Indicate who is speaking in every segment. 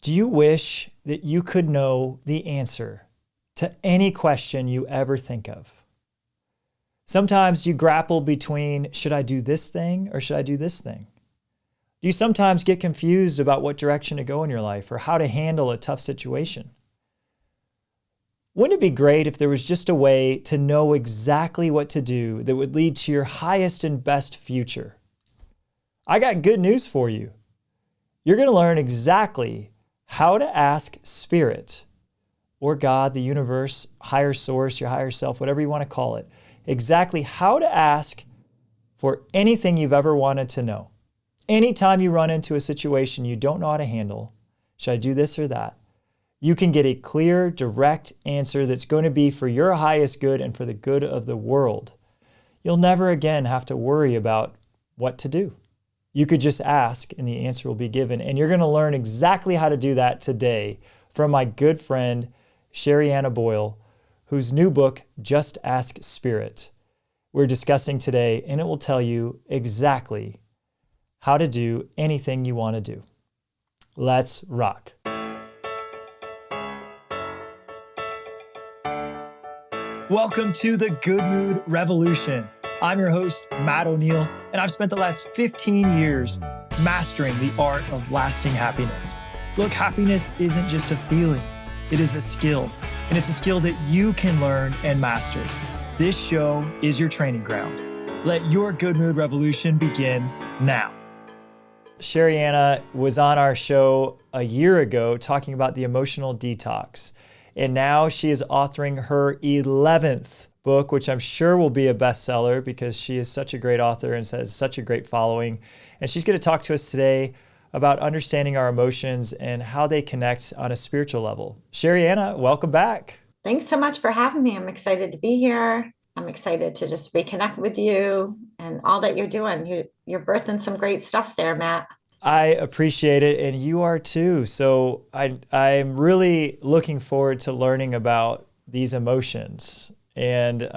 Speaker 1: Do you wish that you could know the answer to any question you ever think of? Sometimes you grapple between, should I do this thing or should I do this thing? Do you sometimes get confused about what direction to go in your life or how to handle a tough situation? Wouldn't it be great if there was just a way to know exactly what to do that would lead to your highest and best future? I got good news for you. You're going to learn exactly how to ask Spirit or God, the universe, higher source, your higher self, whatever you want to call it, exactly how to ask for anything you've ever wanted to know. Anytime you run into a situation you don't know how to handle, should I do this or that? You can get a clear, direct answer that's going to be for your highest good and for the good of the world. You'll never again have to worry about what to do. You could just ask and the answer will be given. And you're going to learn exactly how to do that today from my good friend, Sherianna Boyle, whose new book, Just Ask Spirit, we're discussing today, and it will tell you exactly how to do anything you want to do. Let's rock. Welcome to the Good Mood Revolution. I'm your host, Matt O'Neill, and I've spent the last 15 years mastering the art of lasting happiness. Look, happiness isn't just a feeling, it is a skill, and it's a skill that you can learn and master. This show is your training ground. Let your Good Mood Revolution begin now. Sherianna was on our show a year ago talking about the emotional detox, and now she is authoring her 11th book, which I'm sure will be a bestseller because she is such a great author and has such a great following. And she's going to talk to us today about understanding our emotions and how they connect on a spiritual level. Sherianna, welcome back.
Speaker 2: Thanks so much for having me. I'm excited to be here. I'm excited to just reconnect with you and all that you're doing. You're birthing some great stuff there, Matt.
Speaker 1: I appreciate it, and you are too. So I'm really looking forward to learning about these emotions and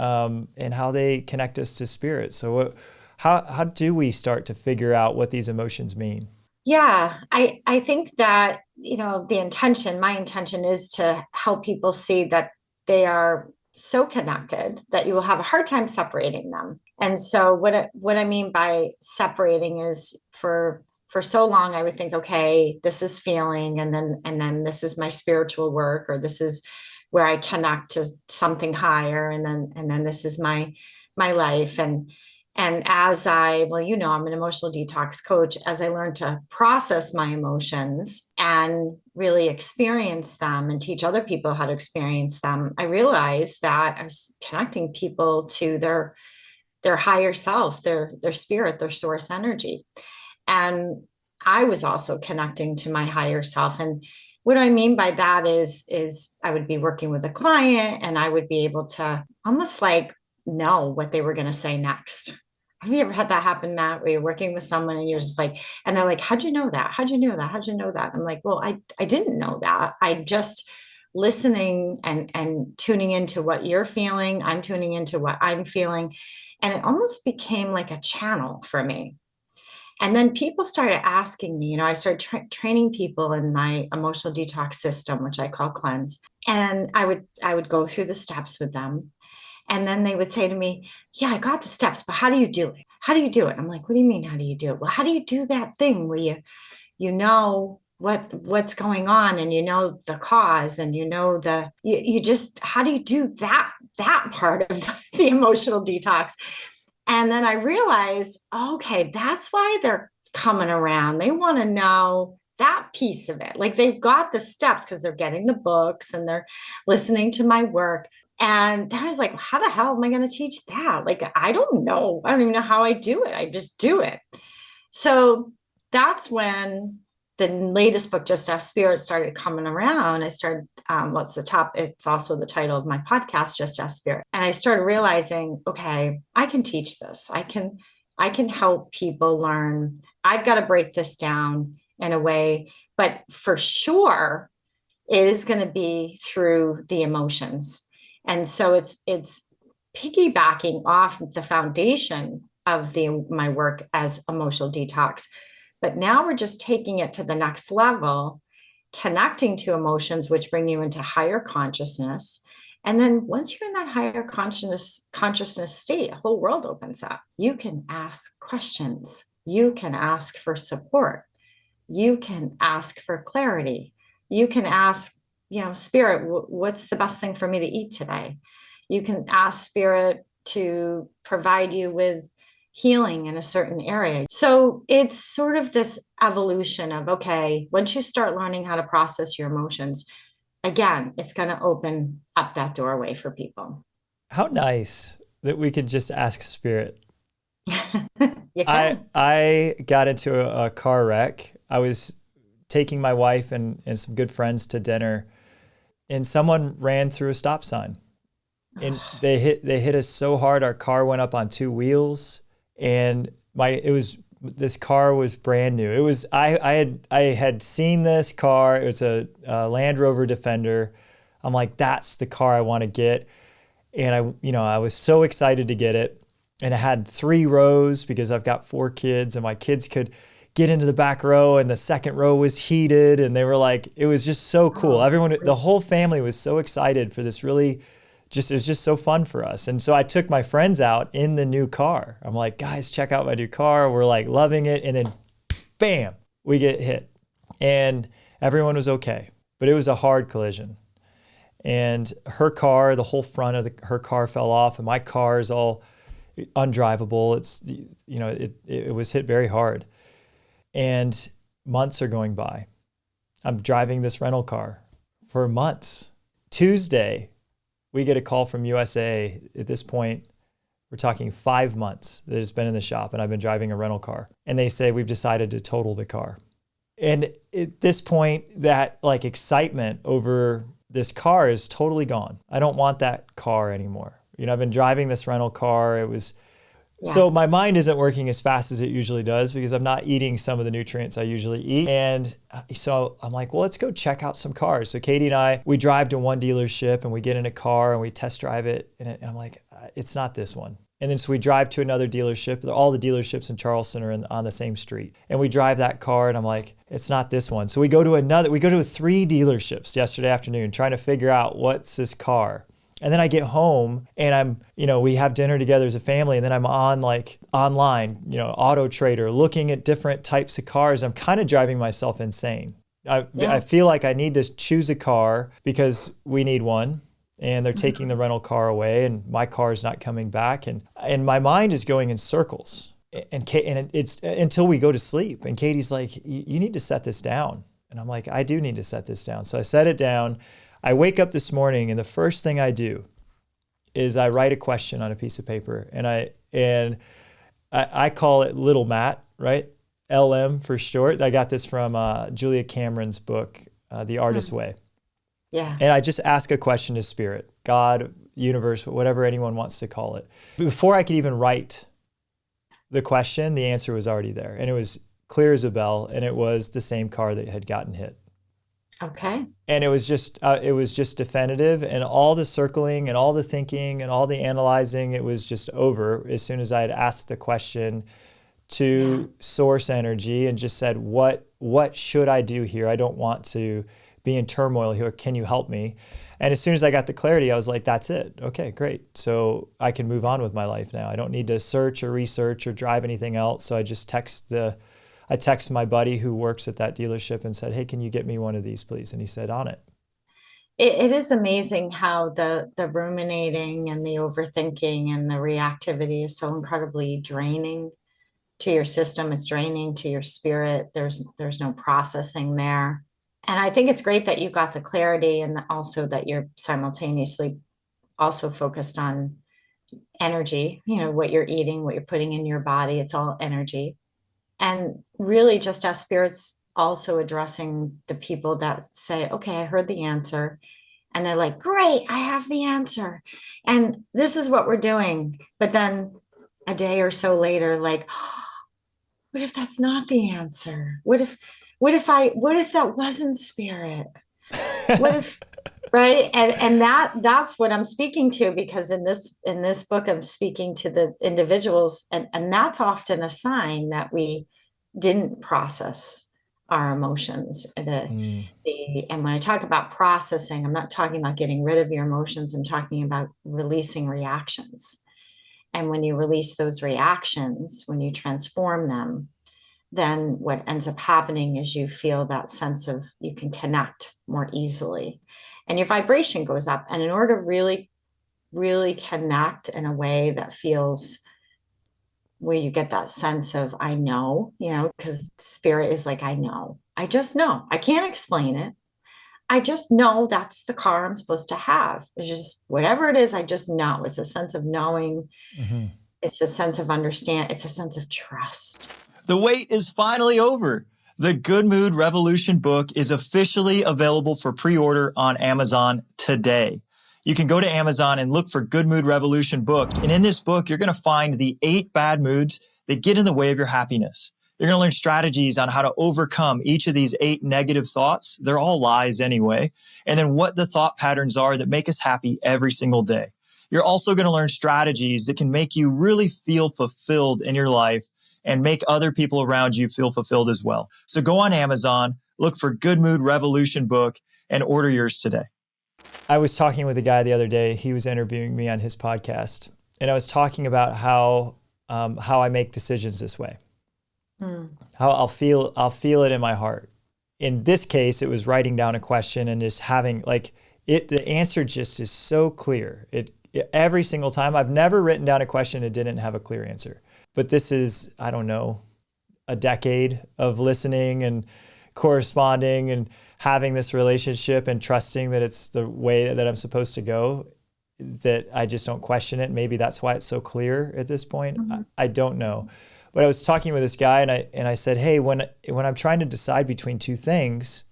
Speaker 1: how they connect us to spirit. So how do we start to figure out what these emotions mean?
Speaker 2: Yeah, I think that, my intention is to help people see that they are so connected that you will have a hard time separating them. And so what I mean by separating is for so long I would think, okay, this is feeling, and then this is my spiritual work, or this is where I connect to something higher, and then this is my life. And as I'm an emotional detox coach. As I learn to process my emotions and really experience them and teach other people how to experience them, I realized that I was connecting people to their higher self, their spirit, their source energy. And I was also connecting to my higher self. And what I mean by that is I would be working with a client and I would be able to almost like know what they were going to say next. Have you ever had that happen, Matt, where you're working with someone and you're just like, and they're like, how'd you know that? How'd you know that? How'd you know that? I'm like, well, I didn't know that. I just listening and tuning into what you're feeling. I'm tuning into what I'm feeling. And it almost became like a channel for me. And then people started asking me, I started training people in my emotional detox system, which I call cleanse. And I would go through the steps with them. And then they would say to me, yeah, I got the steps, but how do you do it? How do you do it? I'm like, what do you mean? How do you do it? Well, how do you do that thing where you know what's going on, and you know the cause, and you just, how do you do that part of the emotional detox? And then I realized, okay, that's why they're coming around. They want to know that piece of it. Like they've got the steps because they're getting the books and they're listening to my work. And I was like, how the hell am I going to teach that? Like, I don't know. I don't even know how I do it. I just do it. So that's when the latest book, Just Ask Spirit, started coming around. I started, it's also the title of my podcast, Just Ask Spirit. And I started realizing, okay, I can teach this. I can help people learn. I've got to break this down in a way, but for sure, it is going to be through the emotions. And so it's piggybacking off the foundation of my work as emotional detox. But now we're just taking it to the next level, connecting to emotions, which bring you into higher consciousness. And then once you're in that higher consciousness state, a whole world opens up. You can ask questions. You can ask for support. You can ask for clarity. You can ask, Spirit, what's the best thing for me to eat today? You can ask Spirit to provide you with healing in a certain area. So it's sort of this evolution of, okay, once you start learning how to process your emotions, again, it's going to open up that doorway for people.
Speaker 1: How nice that we can just ask Spirit.
Speaker 2: You can.
Speaker 1: I got into a car wreck. I was taking my wife and some good friends to dinner, and someone ran through a stop sign. And they hit us so hard, our car went up on two wheels, and this car was brand new. It was I had seen this car. It was a Land Rover Defender. I'm like, that's the car I want to get. And I was so excited to get it. And it had 3 rows because I've got 4 kids, and my kids could get into the back row, and the second row was heated, and they were like, it was just so cool. The whole family was so excited for this it was just so fun for us. And so I took my friends out in the new car. I'm like, guys, check out my new car. We're like loving it. And then bam, we get hit, and everyone was okay. But it was a hard collision. And her car, the whole front of her car fell off, and my car is all undrivable. It was hit very hard. And months are going by. I'm driving this rental car for months. Tuesday, we get a call from USA. At this point, we're talking 5 months that it's been in the shop, and I've been driving a rental car. And they say, we've decided to total the car. And at this point, that excitement over this car is totally gone. I don't want that car anymore. I've been driving this rental car. So my mind isn't working as fast as it usually does because I'm not eating some of the nutrients I usually eat. And so I'm like, well, let's go check out some cars. So Katie and I, we drive to one dealership, and we get in a car and we test drive it. And I'm like, it's not this one. And then so we drive to another dealership. All the dealerships in Charleston are on the same street. And we drive that car, and I'm like, it's not this one. So we go to 3 dealerships yesterday afternoon trying to figure out what's this car. And then I get home, and we have dinner together as a family, and then I'm on online, Auto Trader, looking at different types of cars. I'm kind of driving myself insane. I feel like I need to choose a car because we need one, and they're taking the rental car away, and my car is not coming back, and my mind is going in circles. And it's until we go to sleep. And Katie's like, you need to set this down. And I'm like, I do need to set this down. So I set it down. I wake up this morning, and the first thing I do is I write a question on a piece of paper, and I call it Little Matt, right? LM for short. I got this from Julia Cameron's book, The Artist's Way.
Speaker 2: Yeah.
Speaker 1: And I just ask a question to Spirit, God, universe, whatever anyone wants to call it. Before I could even write the question, the answer was already there, and it was clear as a bell, and it was the same car that had gotten hit.
Speaker 2: Okay.
Speaker 1: And it was just definitive, and all the circling and all the thinking and all the analyzing, it was just over as soon as I had asked the question to source energy and just said, what should I do here? I don't want to be in turmoil here. Can you help me? And as soon as I got the clarity, I was like, that's it. Okay, great. So I can move on with my life now. I don't need to search or research or drive anything else. So I just text my buddy who works at that dealership and said, hey, can you get me one of these, please? And he said, on it.
Speaker 2: It is amazing how the ruminating and the overthinking and the reactivity is so incredibly draining to your system. It's draining to your spirit. There's no processing there. And I think it's great that you got the clarity, and also that you're simultaneously also focused on energy, what you're eating, what you're putting in your body. It's all energy. And really just as spirits also addressing the people that say, okay, I heard the answer. And they're like, great, I have the answer. And this is what we're doing. But then a day or so later, like, oh, what if that's not the answer? What if that wasn't spirit? What if, right? And that's what I'm speaking to, because in this book, I'm speaking to the individuals, and that's often a sign that we didn't process our emotions.
Speaker 1: Mm.
Speaker 2: And when I talk about processing, I'm not talking about getting rid of your emotions. I'm talking about releasing reactions. And when you release those reactions, when you transform them, then what ends up happening is you feel that sense of you can connect more easily and your vibration goes up. And in order to really, really connect in a way that feels where you get that sense of, I know, because spirit is like, I know, I just know, I can't explain it. I just know that's the car I'm supposed to have. It's just whatever it is, I just know. It's a sense of knowing.
Speaker 1: Mhm.
Speaker 2: It's a sense of understand. It's a sense of trust.
Speaker 1: The wait is finally over. The Good Mood Revolution book is officially available for pre-order on Amazon today. You can go to Amazon and look for Good Mood Revolution book. And in this book, you're going to find the 8 bad moods that get in the way of your happiness. You're going to learn strategies on how to overcome each of these 8 negative thoughts. They're all lies anyway. And then what the thought patterns are that make us happy every single day. You're also going to learn strategies that can make you really feel fulfilled in your life and make other people around you feel fulfilled as well. So go on Amazon, look for Good Mood Revolution book, and order yours today. I was talking with a guy the other day. He was interviewing me on his podcast, and I was talking about how I make decisions this way. How I'll feel it in my heart. In this case, it was writing down a question and just having the answer just is so clear. Every single time. I've never written down a question that didn't have a clear answer. But this is, I don't know, a decade of listening and corresponding and having this relationship and trusting that it's the way that I'm supposed to go, that I just don't question it. Maybe that's why it's so clear at this point. Mm-hmm. I don't know. But I was talking with this guy and I said, hey, when I'm trying to decide between 2 things,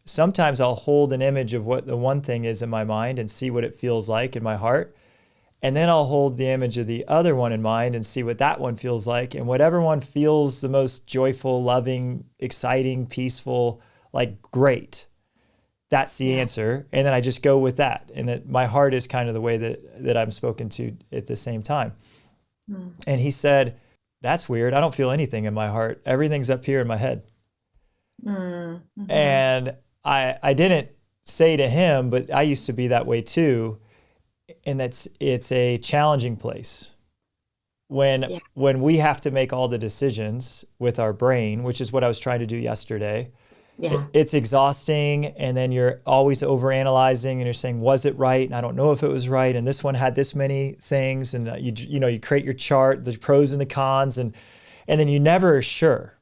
Speaker 1: sometimes I'll hold an image of what the one thing is in my mind and see what it feels like in my heart. And then I'll hold the image of the other one in mind and see what that one feels like. And whatever one feels the most joyful, loving, exciting, peaceful, great, that's the answer. And then I just go with that. And that my heart is kind of the way that I'm spoken to at the same time. Mm. And he said, that's weird. I don't feel anything in my heart. Everything's up here in my head. Mm-hmm. And I didn't say to him, but I used to be that way too. And it's a challenging place when we have to make all the decisions with our brain, which is what I was trying to do yesterday. Yeah. It's exhausting. And then you're always overanalyzing and you're saying, was it right? And I don't know if it was right. And this one had this many things. And you create your chart, the pros and the cons, and then you never are sure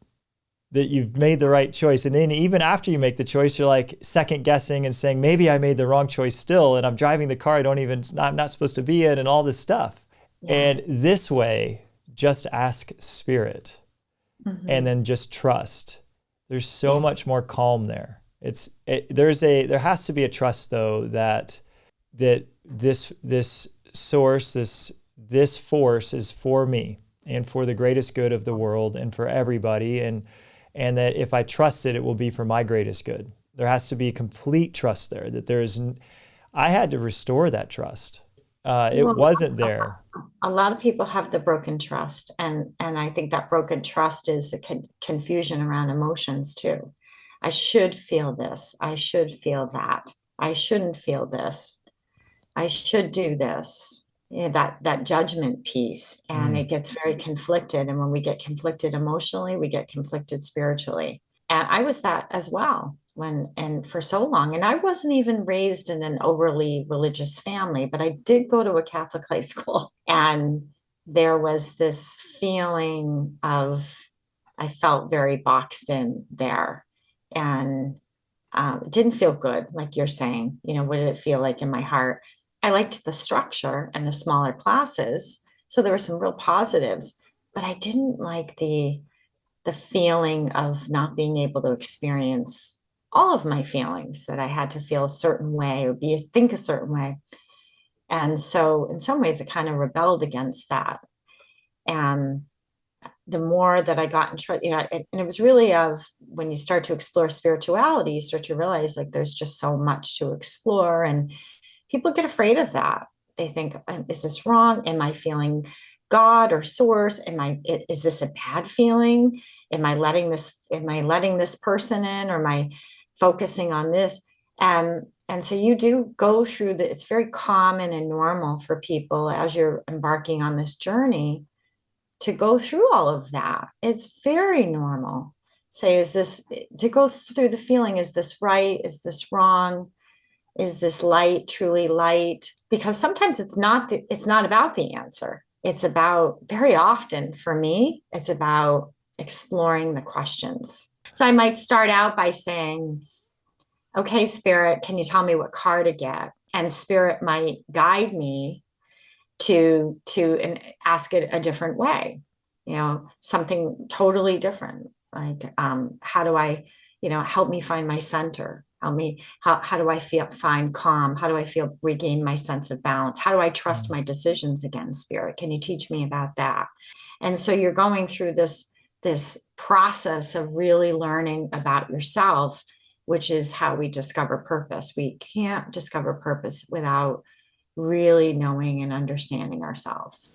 Speaker 1: that you've made the right choice. And then even after you make the choice, you're second guessing and saying, maybe I made the wrong choice still. And I'm driving the car I'm not supposed to be in, and all this stuff. Yeah. And this way, just ask spirit, mm-hmm. and then just trust. There's so much more calm there. There has to be a trust though, that this source, this force is for me and for the greatest good of the world and for everybody. And that if I trust it, it will be for my greatest good. There has to be complete trust there. I had to restore that trust. It wasn't there.
Speaker 2: A lot of people have the broken trust. And I think that broken trust is a confusion around emotions too. I should feel this. I should feel that. I shouldn't feel this. I should do this. That judgment piece, and it gets very conflicted. And when we get conflicted emotionally, we get conflicted spiritually. And I was that as well and for so long. And I wasn't even raised in an overly religious family, but I did go to a Catholic high school. And there was this feeling of, I felt very boxed in there. And it didn't feel good, like you're saying. What did it feel like in my heart? I liked the structure and the smaller classes. So there were some real positives, but I didn't like the feeling of not being able to experience all of my feelings, that I had to feel a certain way or think a certain way. And so in some ways I kind of rebelled against that. And the more that I got in trouble, and it was really when you start to explore spirituality, you start to realize there's just so much to explore. And people get afraid of that. They think, is this wrong? Am I feeling God or source? Is this a bad feeling? Am I letting this person in, or am I focusing on this? And so you do go through it's very common and normal for people as you're embarking on this journey to go through all of that. It's very normal. Say, to go through the feeling, is this right? Is this wrong? Is this light truly light? Because sometimes it's not about the answer. It's about, very often for me, it's about exploring the questions. So I might start out by saying, okay, Spirit, can you tell me what card to get? And Spirit might guide me to and ask it a different way, something totally different. Like, how do I, help me find my center? Help me, how do I find calm? How do I regain my sense of balance? How do I trust my decisions again, Spirit? Can you teach me about that? And so you're going through this process of really learning about yourself, which is how we discover purpose. We can't discover purpose without really knowing and understanding ourselves.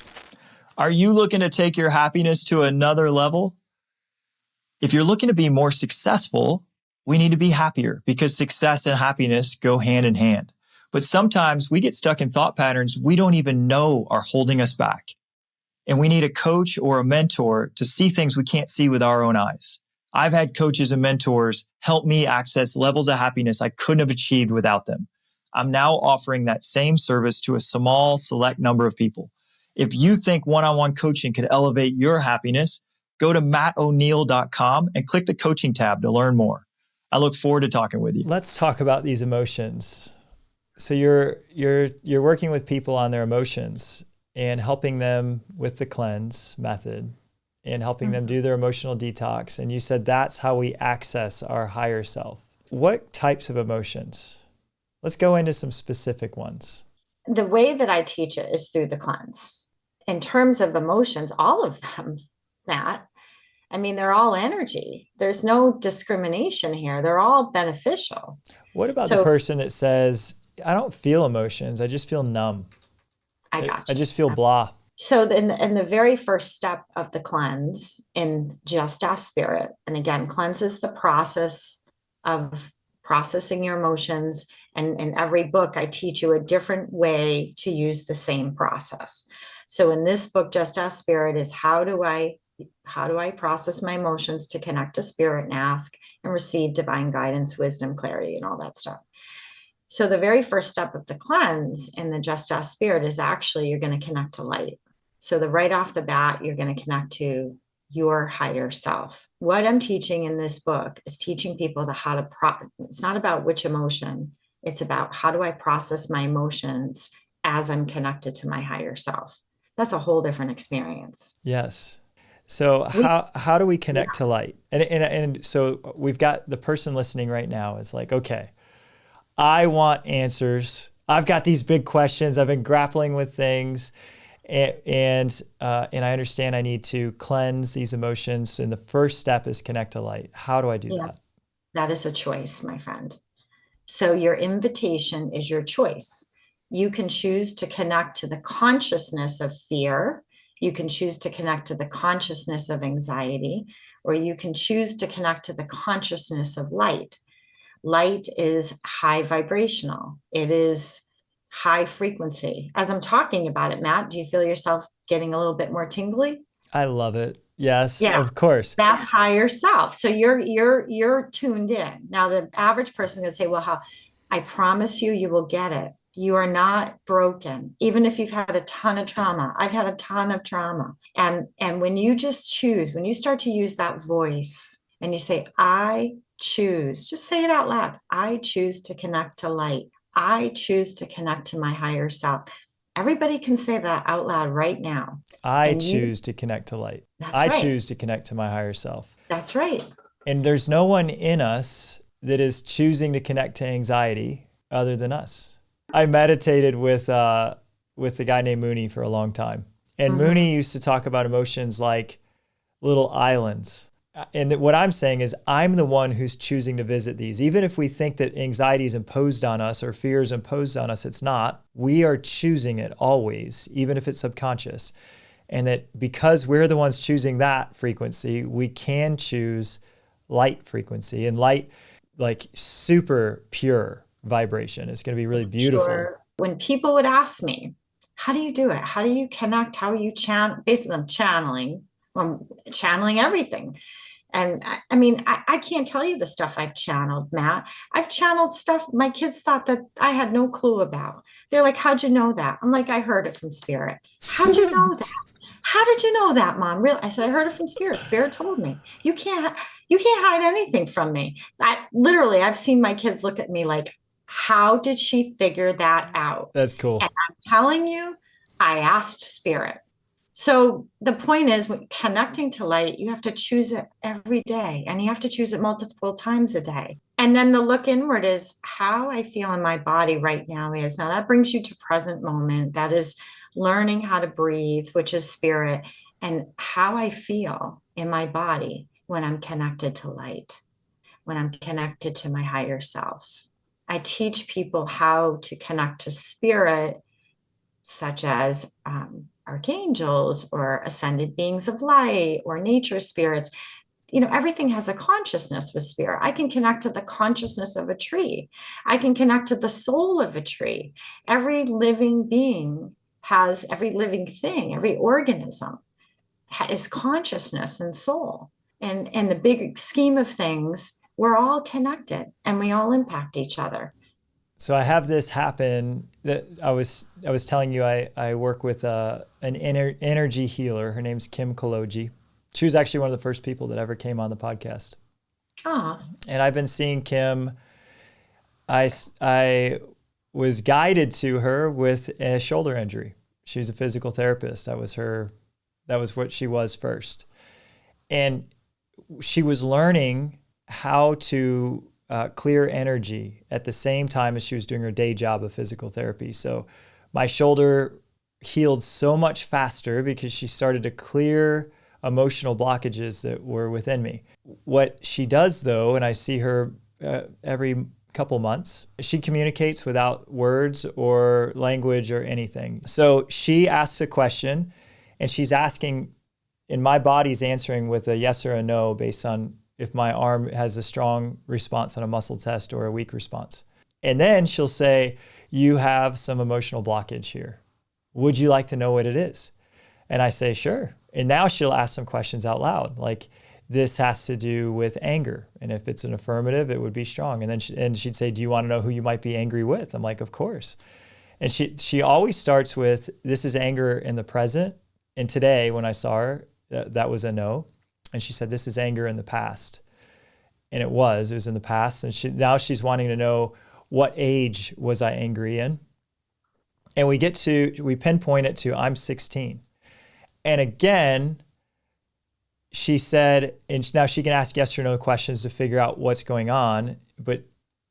Speaker 1: Are you looking to take your happiness to another level? If you're looking to be more successful, we need to be happier, because success and happiness go hand in hand. But sometimes we get stuck in thought patterns we don't even know are holding us back. And we need a coach or a mentor to see things we can't see with our own eyes. I've had coaches and mentors help me access levels of happiness I couldn't have achieved without them. I'm now offering that same service to a small, select number of people. If you think one-on-one coaching could elevate your happiness, go to mattoneil.com and click the coaching tab to learn more. I look forward to talking with you. Let's talk about these emotions. So you're working with people on their emotions and helping them with the cleanse method and helping them do their emotional detox. And you said that's how we access our higher self. What types of emotions? Let's go into some specific ones.
Speaker 2: The way that I teach it is through the cleanse. In terms of emotions, all of them, they're all energy. There's no discrimination here. They're all beneficial.
Speaker 1: What about the person that says, I don't feel emotions, I just feel numb?
Speaker 2: I got you.
Speaker 1: I just feel blah.
Speaker 2: So in the very first step of the cleanse, in Just Ask Spirit, and again, cleanse is the process of processing your emotions. And in every book, I teach you a different way to use the same process. So in this book, Just Ask Spirit is how do I process my emotions to connect to Spirit and ask and receive divine guidance, wisdom, clarity, and all that stuff. So the very first step of the cleanse in the Just Ask Spirit is actually you're going to connect to light. So right off the bat, you're going to connect to your higher self. What I'm teaching in this book is teaching people it's not about which emotion. It's about how do I process my emotions as I'm connected to my higher self. That's a whole different experience.
Speaker 1: Yes. So how do we connect to light? And so we've got the person listening right now is like, okay, I want answers. I've got these big questions. I've been grappling with things. And I understand I need to cleanse these emotions. And the first step is connect to light. How do I do that?
Speaker 2: That is a choice, my friend. So your invitation is your choice. You can choose to connect to the consciousness of fear. You can choose to connect to the consciousness of anxiety, or you can choose to connect to the consciousness of light. Light is high vibrational. It is high frequency. As I'm talking about it, Matt, do you feel yourself getting a little bit more tingly?
Speaker 1: I love it. Yes, of course.
Speaker 2: That's higher self. So you're tuned in. Now the average person is going to say, well, I promise you will get it. You are not broken. Even if you've had a ton of trauma. I've had a ton of trauma. And when you just choose, when you start to use that voice and you say, I choose, just say it out loud. I choose to connect to light. I choose to connect to my higher self. Everybody can say that out loud right now.
Speaker 1: I choose to connect to light. I choose to connect to my higher self.
Speaker 2: That's right.
Speaker 1: And there's no one in us that is choosing to connect to anxiety other than us. I meditated with a guy named Mooney for a long time. And Mooney used to talk about emotions like little islands. And what I'm saying is I'm the one who's choosing to visit these. Even if we think that anxiety is imposed on us or fear is imposed on us, it's not. We are choosing it always, even if it's subconscious. And that because we're the ones choosing that frequency, we can choose light frequency, and light, like super pure vibration. It's going to be really beautiful.
Speaker 2: Sure. When people would ask me, how do you do it? How do you connect? How are you basically I'm channeling. I'm channeling everything. And I mean, I can't tell you the stuff I've channeled, Matt. I've channeled stuff my kids thought that I had no clue about. They're like, how'd you know that? I'm like, I heard it from Spirit. How'd you know that? How did you know that, Mom? Really? I said, I heard it from Spirit. Spirit told me. You can't hide anything from me. I've seen my kids look at me like, how did she figure that out?
Speaker 1: That's cool.
Speaker 2: And I'm telling you, I asked Spirit. So the point is, when connecting to light, you have to choose it every day, and you have to choose it multiple times a day. And then the look inward is how I feel in my body right now is. Now that brings you to present moment. That is learning how to breathe, which is Spirit, and how I feel in my body when I'm connected to light, when I'm connected to my higher self. I teach people how to connect to Spirit, such as archangels or ascended beings of light or nature spirits. Everything has a consciousness with Spirit. I can connect to the consciousness of a tree. I can connect to the soul of a tree. Every living being has, every living thing, every organism is consciousness and soul. And in the big scheme of things, we're all connected and we all impact each other.
Speaker 1: So I have this happen that I was telling you, I work with an energy healer. Her name's Kim Kaloji. She was actually one of the first people that ever came on the podcast.
Speaker 2: Oh.
Speaker 1: And I've been seeing Kim. I was guided to her with a shoulder injury. She was a physical therapist. That was what she was first. And she was learning how to clear energy at the same time as she was doing her day job of physical therapy. So my shoulder healed so much faster because she started to clear emotional blockages that were within me. What she does though, and I see her every couple months, she communicates without words or language or anything. So she asks a question and she's asking, and my body's answering with a yes or a no based on if my arm has a strong response on a muscle test or a weak response. And then she'll say, you have some emotional blockage here. Would you like to know what it is? And I say, sure. And now she'll ask some questions out loud, like, this has to do with anger. And if it's an affirmative, it would be strong. And then she'd say, do you want to know who you might be angry with? I'm like, of course. And she always starts with, this is anger in the present. And today when I saw her, that was a no. And she said, this is anger in the past. And it was in the past. And now she's wanting to know, what age was I angry in? And we pinpoint it to, I'm 16. And again, she said, and now she can ask yes or no questions to figure out what's going on. But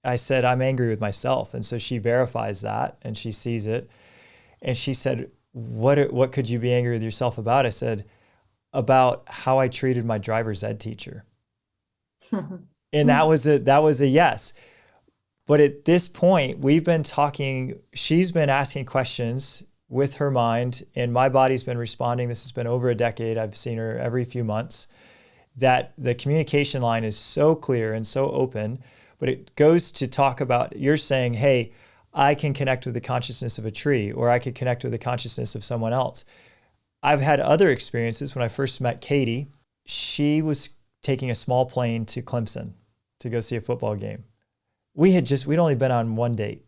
Speaker 1: I said, I'm angry with myself. And so she verifies that and she sees it. And she said, what could you be angry with yourself about? I said, about how I treated my driver's ed teacher. And that was a yes. But at this point, we've been talking, she's been asking questions with her mind, and my body's been responding. This has been over a decade. I've seen her every few months. That the communication line is so clear and so open, but it goes to talk about, you're saying, hey, I can connect with the consciousness of a tree, or I could connect with the consciousness of someone else. I've had other experiences. When I first met Katie, she was taking a small plane to Clemson to go see a football game. We'd only been on one date,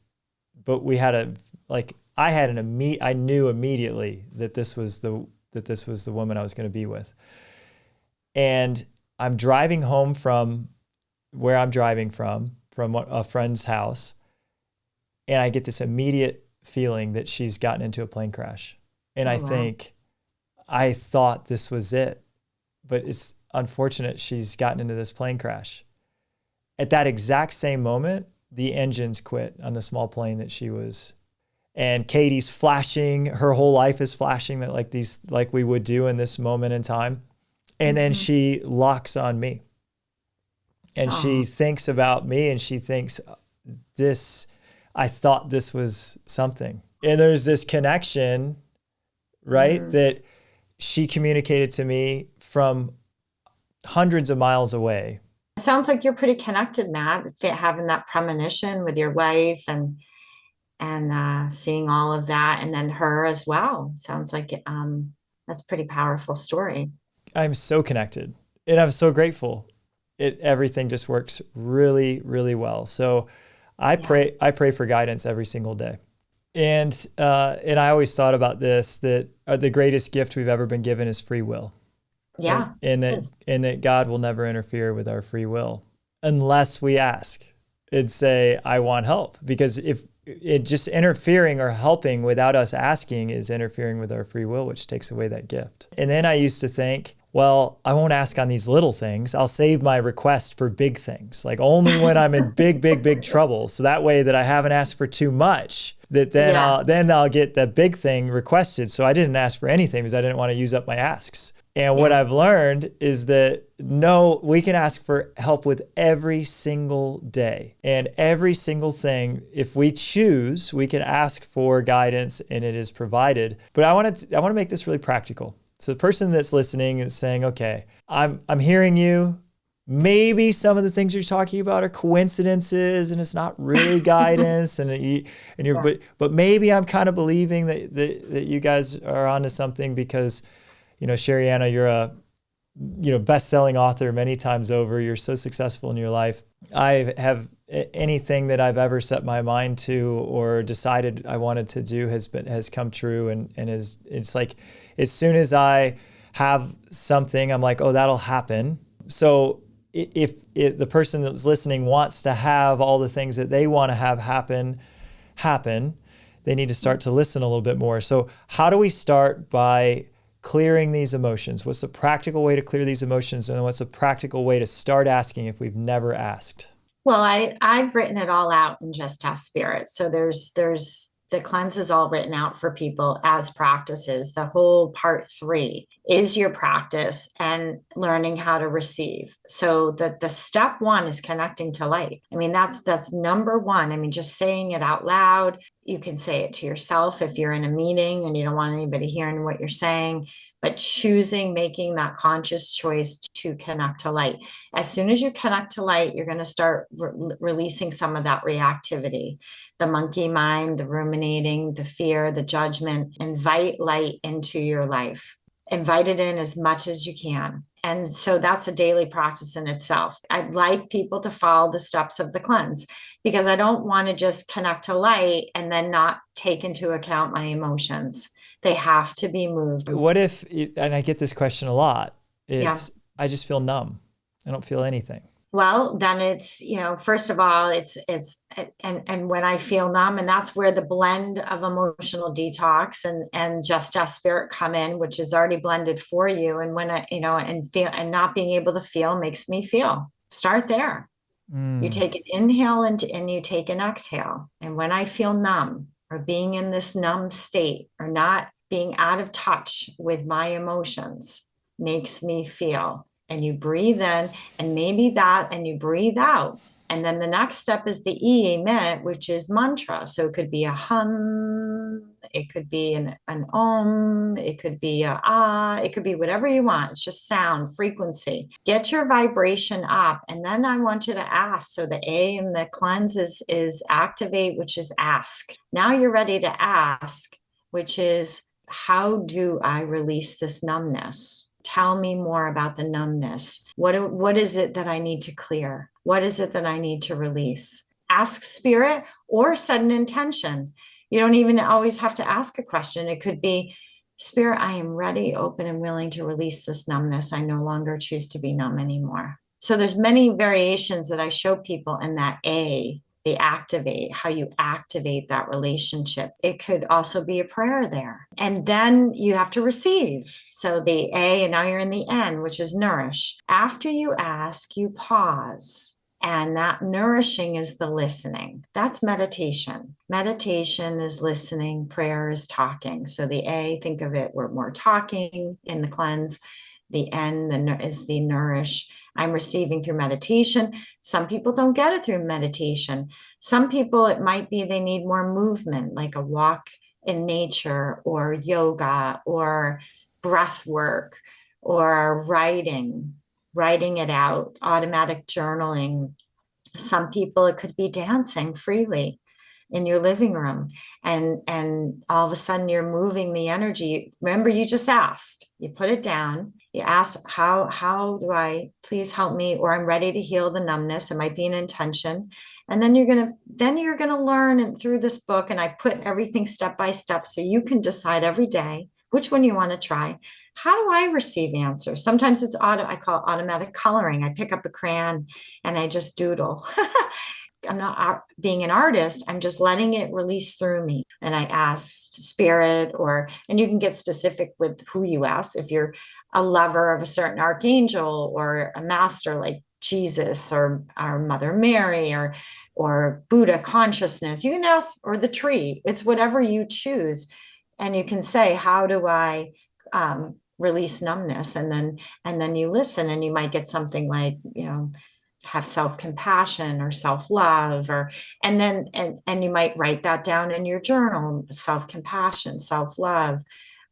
Speaker 1: but I knew immediately that this was the woman I was going to be with. And I'm driving home from where I'm driving from a friend's house. And I get this immediate feeling that she's gotten into a plane crash. And I thought this was it, but it's unfortunate she's gotten into this plane crash. At that exact same moment, the engines quit on the small plane that she was. And Katie's flashing, her whole life is flashing like we would do in this moment in time. And then she locks on me. And she thinks about me and she thinks, I thought this was something. And there's this connection, right? That she communicated to me from hundreds of miles away.
Speaker 2: It sounds like you're pretty connected, Matt, having that premonition with your wife and seeing all of that, and then her as well. Sounds like that's a pretty powerful story.
Speaker 1: I'm so connected, and I'm so grateful. Everything just works really, really well. So I pray for guidance every single day. And I always thought about this, that the greatest gift we've ever been given is free will.
Speaker 2: Yeah.
Speaker 1: And that God will never interfere with our free will unless we ask and say, I want help. Because if it just interfering or helping without us asking is interfering with our free will, which takes away that gift. And then I used to think, well, I won't ask on these little things. I'll save my request for big things, like only when I'm in big trouble. So that way that I haven't asked for too much, that then I'll get the big thing requested. So I didn't ask for anything because I didn't want to use up my asks. And what I've learned is that no, we can ask for help with every single day and every single thing. If we choose, we can ask for guidance and it is provided. But I want to make this really practical. So the person that's listening is saying, okay, I'm hearing you. Maybe some of the things you're talking about are coincidences and it's not really guidance but maybe I'm kind of believing that you guys are onto something because, Sherianna, you're a best-selling author many times over. You're so successful in your life. I have anything that I've ever set my mind to or decided I wanted to do has come true and it's like as soon as I have something, I'm like, oh, that'll happen. So if the person that's listening wants to have all the things that they want to have happen, they need to start to listen a little bit more. So how do we start by clearing these emotions? What's the practical way to clear these emotions? And what's the practical way to start asking if we've never asked?
Speaker 2: Well, I've written it all out in Just Ask Spirit. So there's the cleanse is all written out for people as practices. The whole part 3 is your practice and learning how to receive. So the step 1 is connecting to light. I mean, that's number 1. I mean, just saying it out loud. You can say it to yourself if you're in a meeting and you don't want anybody hearing what you're saying, but making that conscious choice to connect to light. As soon as you connect to light, you're going to start releasing some of that reactivity, the monkey mind, the ruminating, the fear, the judgment. Invite light into your life. Invite it in as much as you can. And so that's a daily practice in itself. I'd like people to follow the steps of the cleanse because I don't want to just connect to light and then not take into account my emotions. They have to be moved.
Speaker 1: What if, and I get this question a lot, I just feel numb. I don't feel anything.
Speaker 2: Well, then it's, first of all, and when I feel numb, and that's where the blend of emotional detox and Just Ask Spirit come in, which is already blended for you. And when and not being able to feel makes me feel. Start there. You take an inhale and you take an exhale. And when I feel numb or being in this numb state or not being out of touch with my emotions makes me feel. And you breathe in and maybe that, and you breathe out. And then the next step is the emit, which is mantra. So it could be a hum, it could be an om, it could be a ah, it could be whatever you want. It's just sound, frequency. Get your vibration up. And then I want you to ask. So the A in the cleanse is activate, which is ask. Now you're ready to ask, which is how do I release this numbness? Tell me more about the numbness. What is it that I need to clear? What is it that I need to release? Ask spirit or set an intention. You don't even always have to ask a question. It could be, Spirit, I am ready, open, and willing to release this numbness. I no longer choose to be numb anymore. So there's many variations that I show people in that A, the activate, how you activate that relationship. It could also be a prayer there. And then you have to receive. So the A, and now you're in the N, which is nourish. After you ask, you pause. And that nourishing is the listening. That's meditation. Meditation is listening. Prayer is talking. So the A, think of it, we're more talking in the cleanse. The N is the nourish. I'm receiving through meditation. Some people don't get it through meditation. Some people, it might be they need more movement, like a walk in nature or yoga or breath work or writing it out, automatic journaling. Some people, it could be dancing freely in your living room, and all of a sudden you're moving the energy. Remember, you just asked, you put it down, you asked, how do I, please help me, or I'm ready to heal the numbness. It might be an intention. And then you're gonna learn, and through this book, and I put everything step by step so you can decide every day which one you want to try. How do I receive answers? Sometimes it's I call it automatic coloring. I pick up a crayon and I just doodle. I'm not being an artist. I'm just letting it release through me. And I ask spirit, and you can get specific with who you ask. If you're a lover of a certain archangel or a master like Jesus or Mother Mary or Buddha consciousness, you can ask, or the tree. It's whatever you choose. And you can say, how do I release numbness? And then you listen, and you might get something like, have self-compassion or self-love, and you might write that down in your journal, self-compassion, self-love,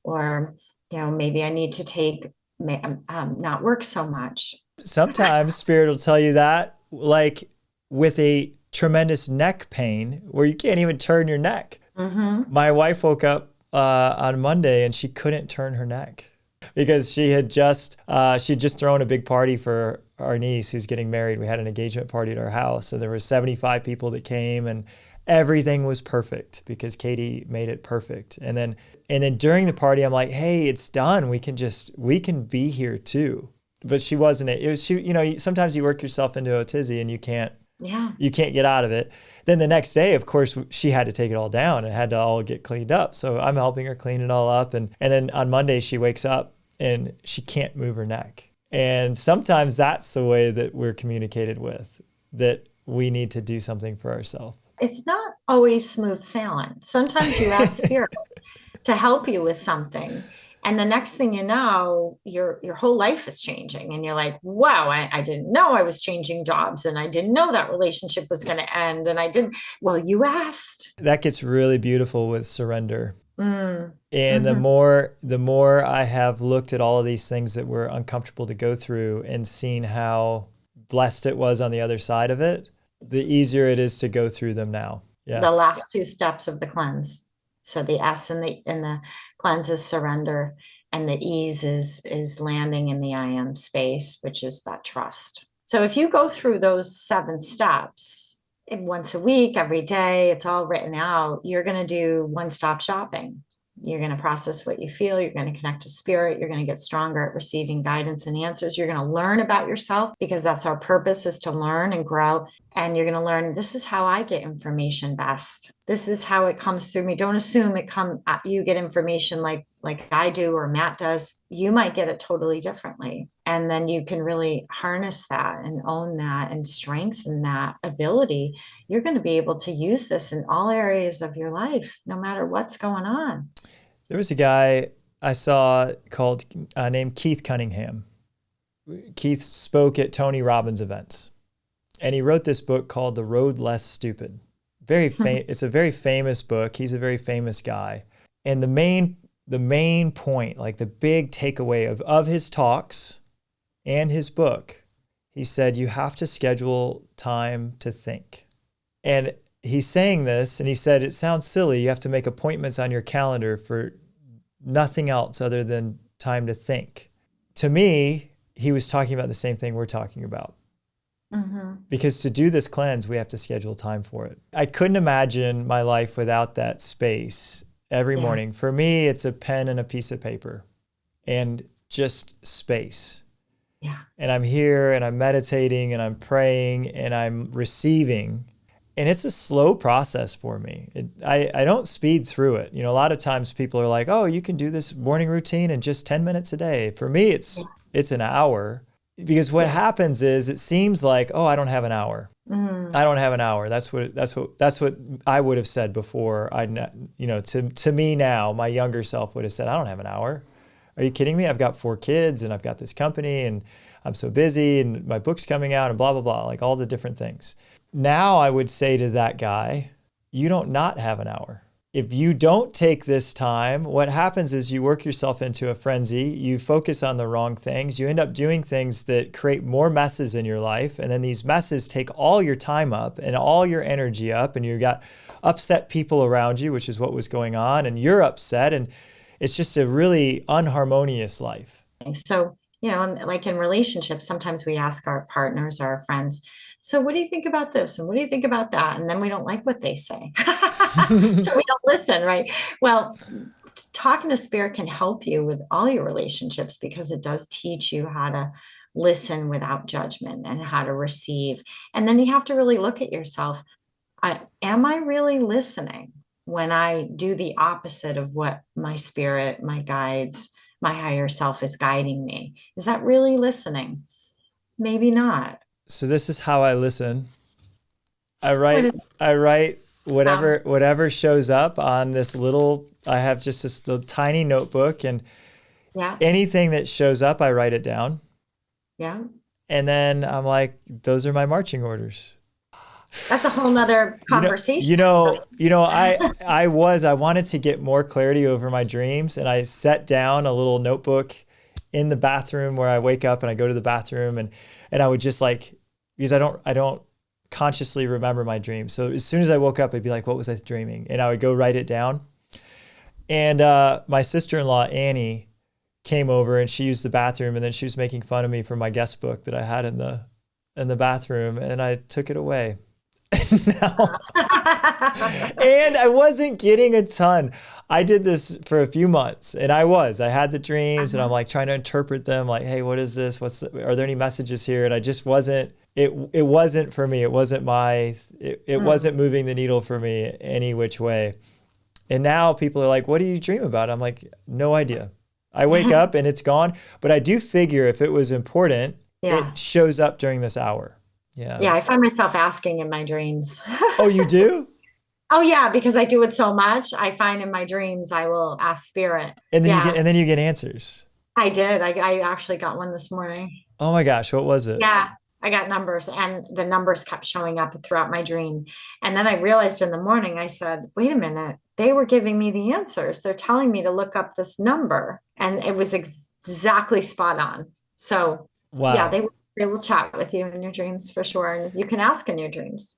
Speaker 2: or, maybe I need to not work so much.
Speaker 1: Sometimes spirit will tell you that, like with a tremendous neck pain where you can't even turn your neck.
Speaker 2: Mm-hmm.
Speaker 1: My wife woke up on Monday and she couldn't turn her neck because she'd just thrown a big party for our niece who's getting married. We had an engagement party at our house. So there were 75 people that came, and everything was perfect because Katie made it perfect. And then during the party, I'm like, hey, it's done. We can be here too. But she wasn't. It was she. Sometimes you work yourself into a tizzy and you can't get out of it. Then the next day, of course, she had to take it all down and had to all get cleaned up. So I'm helping her clean it all up. And then on Monday, she wakes up and she can't move her neck. And sometimes that's the way that we're communicated with, that we need to do something for ourselves.
Speaker 2: It's not always smooth sailing. Sometimes you ask spirit to help you with something. And the next thing you know, your whole life is changing. And you're like, wow, I didn't know I was changing jobs. And I didn't know that relationship was going to end. And well, you asked.
Speaker 1: That gets really beautiful with surrender.
Speaker 2: Mm.
Speaker 1: And
Speaker 2: Mm-hmm.
Speaker 1: the more I have looked at all of these things that were uncomfortable to go through and seen how blessed it was on the other side of it, the easier it is to go through them now. Yeah.
Speaker 2: The last two steps of the cleanse. So the S in the cleanse is surrender, and the ease is landing in the I am space, which is that trust. So if you go through those 7 steps once a week, every day, it's all written out, you're going to do one-stop shopping. You're going to process what you feel. You're going to connect to spirit. You're going to get stronger at receiving guidance and answers. You're going to learn about yourself, because that's our purpose, is to learn and grow. And you're going to learn, this is how I get information best. This is how it comes through me. Don't assume you get information like I do or Matt does. You might get it totally differently. And then you can really harness that and own that and strengthen that ability. You're going to be able to use this in all areas of your life, no matter what's going on.
Speaker 1: There was a guy I saw named Keith Cunningham. Keith spoke at Tony Robbins events, and he wrote this book called The Road Less Stupid. It's a very famous book. He's a very famous guy. And the main point, like the big takeaway of his talks and his book, he said, you have to schedule time to think. And he's saying this, and he said, it sounds silly. You have to make appointments on your calendar for nothing else other than time to think. To me, he was talking about the same thing we're talking about.
Speaker 2: Mm-hmm.
Speaker 1: Because to do this cleanse, we have to schedule time for it. I couldn't imagine my life without that space every morning. For me, it's a pen and a piece of paper and just space.
Speaker 2: Yeah.
Speaker 1: And I'm here and I'm meditating and I'm praying and I'm receiving. And it's a slow process for me. I don't speed through it. A lot of times people are like, oh, you can do this morning routine in just 10 minutes a day. For me, it's an hour. Because what happens is it seems like, oh, I don't have an hour.
Speaker 2: Mm.
Speaker 1: I don't have an hour. That's what I would have said before. To me now, my younger self would have said, I don't have an hour. Are you kidding me? I've got 4 kids and I've got this company and I'm so busy and my book's coming out and blah, blah, blah, like all the different things. Now I would say to that guy, you don't not have an hour. If you don't take this time, what happens is you work yourself into a frenzy. You focus on the wrong things. You end up doing things that create more messes in your life. And then these messes take all your time up and all your energy up. And you got upset people around you, which is what was going on. And you're upset. And it's just a really unharmonious life.
Speaker 2: So, like in relationships, sometimes we ask our partners or our friends, so what do you think about this? And what do you think about that? And then we don't like what they say. So we don't listen, right? Well, talking to spirit can help you with all your relationships because it does teach you how to listen without judgment and how to receive. And then you have to really look at yourself. Am I really listening when I do the opposite of what my spirit, my guides, my higher self is guiding me? Is that really listening? Maybe not.
Speaker 1: So this is how I listen. I write whatever shows up on this little, I have just this little tiny notebook, and anything that shows up, I write it down.
Speaker 2: Yeah.
Speaker 1: And then I'm like, those are my marching orders.
Speaker 2: That's a whole nother conversation.
Speaker 1: I wanted to get more clarity over my dreams, and I set down a little notebook in the bathroom where I wake up and I go to the bathroom, and I would just because I don't consciously remember my dreams. So as soon as I woke up, I'd be like, what was I dreaming? And I would go write it down. And my sister-in-law, Annie, came over and she used the bathroom, and then she was making fun of me for my guest book that I had in the bathroom, and I took it away. And I wasn't getting a ton. I did this for a few months, and I had the dreams, and I'm like trying to interpret them, like, hey, what is this? Are there any messages here? And I just wasn't, it wasn't for me. It wasn't wasn't moving the needle for me any which way. And now people are like, what do you dream about? I'm like, no idea. I wake up and it's gone, but I do figure if it was important, it shows up during this hour. Yeah.
Speaker 2: Yeah. I find myself asking in my dreams.
Speaker 1: Oh, you do?
Speaker 2: Oh yeah. Because I do it so much. I find in my dreams, I will ask spirit.
Speaker 1: And then you get answers.
Speaker 2: I did. I actually got one this morning.
Speaker 1: Oh my gosh. What was it?
Speaker 2: Yeah. I got numbers, and the numbers kept showing up throughout my dream. And then I realized in the morning, I said, wait a minute, they were giving me the answers. They're telling me to look up this number. And it was exactly spot on. So yeah, they will chat with you in your dreams for sure. And you can ask in your dreams.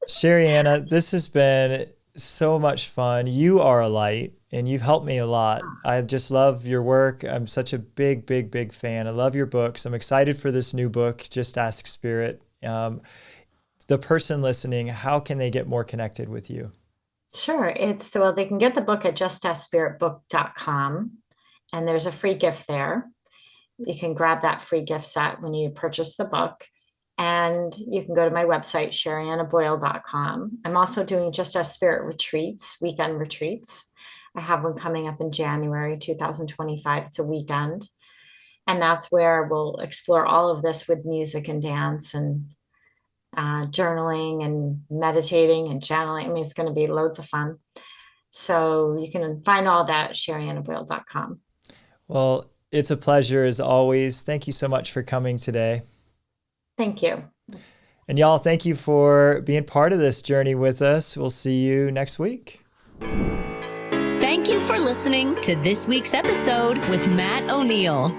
Speaker 1: Sherianna, this has been so much fun. You are a light, and you've helped me a lot. I just love your work. I'm such a big, big, big fan. I love your books. I'm excited for this new book, Just Ask Spirit. The person listening, how can they get more connected with you?
Speaker 2: Sure. They can get the book at justaskspiritbook.com, and there's a free gift there. You can grab that free gift set when you purchase the book. And you can go to my website, sheriannaboyle.com. I'm also doing Just Ask Spirit retreats, weekend retreats. I have one coming up in January 2025. It's a weekend. And that's where we'll explore all of this with music and dance and journaling and meditating and channeling. I mean, it's going to be loads of fun. So you can find all that at sheriannaboyle.com.
Speaker 1: Well, it's a pleasure as always. Thank you so much for coming today.
Speaker 2: Thank you.
Speaker 1: And y'all, thank you for being part of this journey with us. We'll see you next week.
Speaker 3: Thank you for listening to this week's episode with Matt O'Neill.